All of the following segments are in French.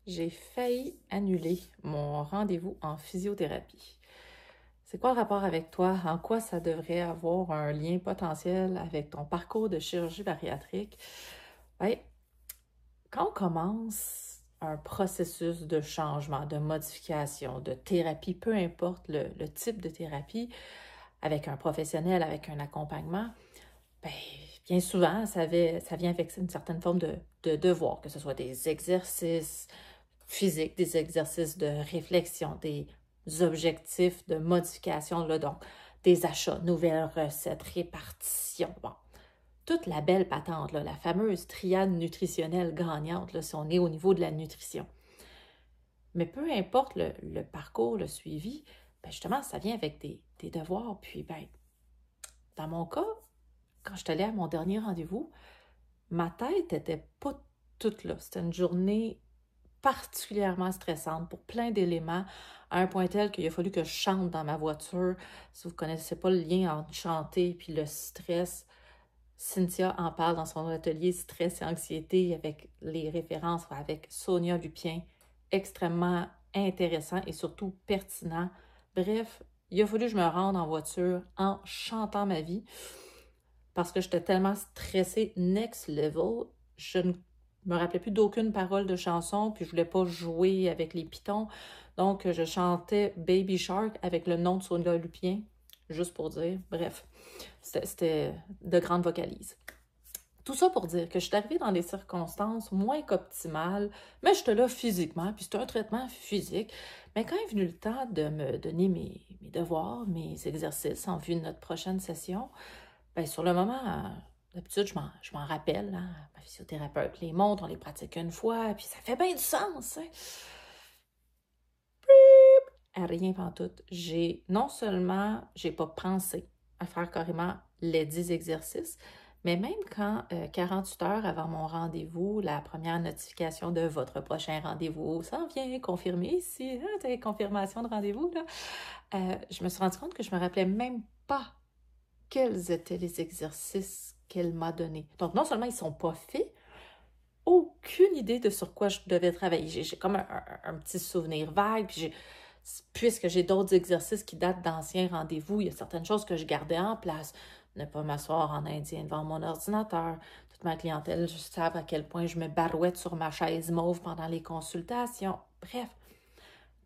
J'ai failli annuler mon rendez-vous en physiothérapie. C'est quoi le rapport avec toi? En quoi ça devrait avoir un lien potentiel avec ton parcours de chirurgie bariatrique? Ben, quand on commence un processus de changement, de modification, de thérapie, peu importe le type de thérapie, avec un professionnel, avec un accompagnement, ben, bien souvent, ça vient avec une certaine forme de devoir, que ce soit des exercices physiques, des exercices de réflexion, des objectifs de modification, là, donc des achats, nouvelles recettes, répartition. Bon, toute la belle patente, là, la fameuse triade nutritionnelle gagnante, là, si on est au niveau de la nutrition. Mais peu importe le parcours, le suivi, ben justement, ça vient avec des devoirs. Puis, ben, dans mon cas, quand je suis allée à mon dernier rendez-vous, ma tête était pas toute là. C'était une journée particulièrement stressante pour plein d'éléments, à un point tel qu'il a fallu que je chante dans ma voiture. Si vous ne connaissez pas le lien entre chanter et le stress, Cynthia en parle dans son atelier Stress et anxiété avec les références avec Sonia Lupien, extrêmement intéressant et surtout pertinent. Bref, il a fallu que je me rende en voiture en chantant ma vie parce que j'étais tellement stressée next level, je ne me rappelais plus d'aucune parole de chanson, puis je voulais pas jouer avec les pitons. Donc, je chantais Baby Shark avec le nom de Sonia Lupien, juste pour dire. Bref, c'était de grandes vocalises. Tout ça pour dire que je suis arrivée dans des circonstances moins qu'optimales, mais j'étais là physiquement, puis c'était un traitement physique. Mais quand est venu le temps de me donner mes devoirs, mes exercices en vue de notre prochaine session, bien, sur le moment, d'habitude, je m'en rappelle, hein, ma physiothérapeute les montre, on les pratique une fois, puis ça fait bien du sens, hein. Rien pantoute. Non seulement, j'ai pas pensé à faire carrément les 10 exercices, mais même quand 48 heures avant mon rendez-vous, la première notification de votre prochain rendez-vous s'en vient confirmer ici, hein, confirmation de rendez-vous, là, je me suis rendu compte que je me rappelais même pas quels étaient les exercices qu'elle m'a donnés. Donc, non seulement ils ne sont pas faits, aucune idée de sur quoi je devais travailler. J'ai comme un petit souvenir vague, puis puisque j'ai d'autres exercices qui datent d'anciens rendez-vous, il y a certaines choses que je gardais en place. Ne pas m'asseoir en indien devant mon ordinateur. Toute ma clientèle, je sais à quel point je me barouette sur ma chaise mauve pendant les consultations. Bref,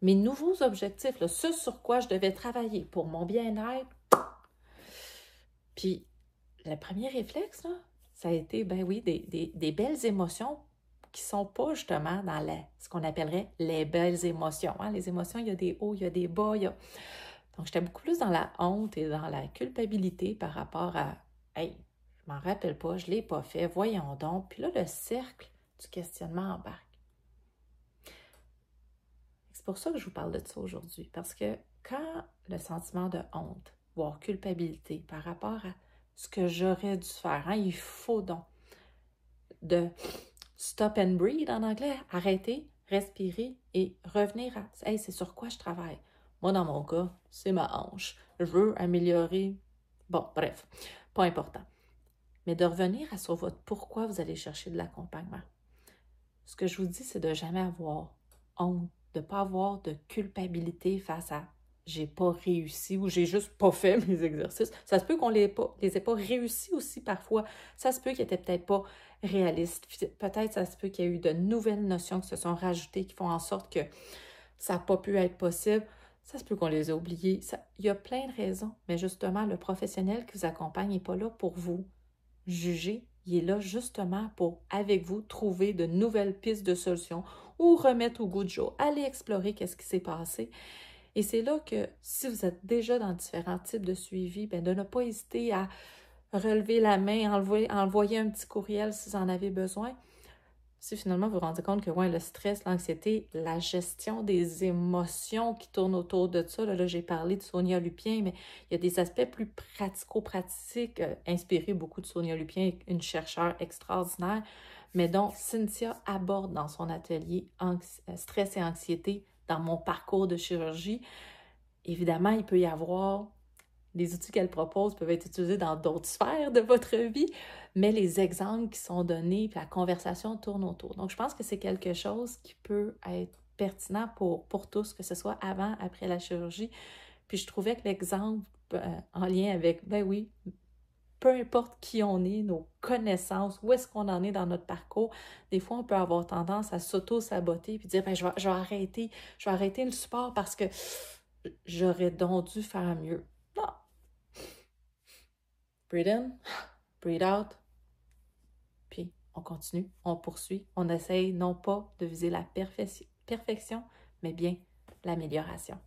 mes nouveaux objectifs, là, ce sur quoi je devais travailler pour mon bien-être. Puis, le premier réflexe, là, ça a été, ben oui, des belles émotions qui ne sont pas justement dans ce qu'on appellerait les belles émotions. Hein? Les émotions, il y a des hauts, il y a des bas. Donc, j'étais beaucoup plus dans la honte et dans la culpabilité par rapport à hey, je m'en rappelle pas, je ne l'ai pas fait, voyons donc. Puis là, le cercle du questionnement embarque. C'est pour ça que je vous parle de ça aujourd'hui, parce que quand le sentiment de honte, voire culpabilité par rapport à ce que j'aurais dû faire, hein, il faut donc de stop and breathe en anglais, arrêter, respirer et revenir à hey, c'est sur quoi je travaille. Moi, dans mon cas, c'est ma hanche. Je veux améliorer. Bon, bref, pas important. Mais de revenir sur votre pourquoi vous allez chercher de l'accompagnement. Ce que je vous dis, c'est de jamais avoir honte, de ne pas avoir de culpabilité face à j'ai pas réussi ou j'ai juste pas fait mes exercices. Ça se peut qu'on les ait pas réussi aussi parfois. Ça se peut qu'ils n'étaient peut-être pas réalistes. Peut-être ça se peut qu'il y ait eu de nouvelles notions qui se sont rajoutées qui font en sorte que ça n'a pas pu être possible. Ça se peut qu'on les ait oubliées. Il y a plein de raisons. Mais justement, le professionnel qui vous accompagne n'est pas là pour vous juger. Il est là justement pour, avec vous, trouver de nouvelles pistes de solutions ou remettre au goût du jour. Allez explorer qu'est-ce qui s'est passé. Et c'est là que, si vous êtes déjà dans différents types de suivi, bien, de ne pas hésiter à relever la main, envoyer un petit courriel si vous en avez besoin. Si finalement vous vous rendez compte que ouais, le stress, l'anxiété, la gestion des émotions qui tournent autour de ça, là j'ai parlé de Sonia Lupien, mais il y a des aspects plus pratico-pratiques, inspirés beaucoup de Sonia Lupien, une chercheure extraordinaire, mais dont Cynthia aborde dans son atelier stress et anxiété dans mon parcours de chirurgie. Évidemment, il peut y avoir les outils qu'elle propose peuvent être utilisés dans d'autres sphères de votre vie, mais les exemples qui sont donnés, puis la conversation tourne autour. Donc, je pense que c'est quelque chose qui peut être pertinent pour tous, que ce soit avant, après la chirurgie. Puis je trouvais que l'exemple en lien avec, ben oui, peu importe qui on est, nos connaissances, où est-ce qu'on en est dans notre parcours, des fois, on peut avoir tendance à s'auto-saboter puis dire, ben, je vais arrêter le sport parce que j'aurais donc dû faire mieux. Non. Breathe in, breathe out, puis on continue, on poursuit, on essaye non pas de viser la perfection, mais bien l'amélioration.